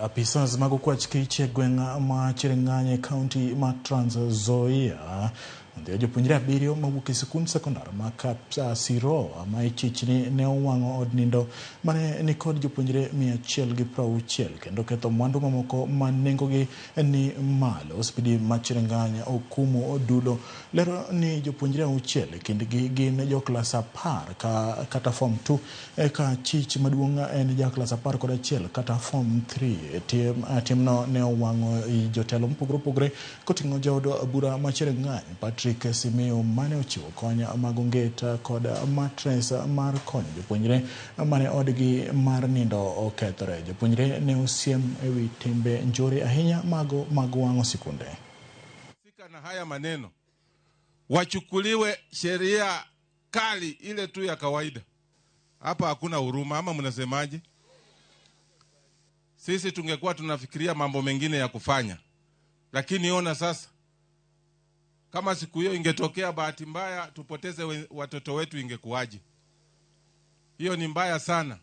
Apisas mag okwach kich e gweng' ma Chirenganye County ma Trans Nzoia ndio jopuonjre 7 mawuok e skund sekondar ma Kapsirowa ma ichichni ne owang'o od nindo mane ni kod jopuonjre 160 kendo ketho mwandu mamoko ma nengogi ni malo. Spidi ma Chirenganye okumo dulo lero ni jopuonjre 6 kindgi gin jo klas 10 kata form 2 ka chich maduong' en ja klas 11 kata form 3. Timno ne owang'o jotelo mopogore koting'o jaod bura ma Chirenganye Patrick Simeo mane ochiwo kony mag onget kod matres mar konyo jopuonjre mane odgi mar nindo okethore. Jopuonjre ne osiem ewi timbe njore ahinya mag wang'o sikunde. Sika na haya maneno wachukuliwe sheria kali ile tu ya kawaida. Hapa hakuna huruma, ama mnasemaje? Sisi tungekuwa tunafikiria mambo mengine ya kufanya, lakini ona sasa, kama siku hiyo ingetokea bahati mbaya tupoteze watoto wetu ingekuwaje? Hiyo ni mbaya sana.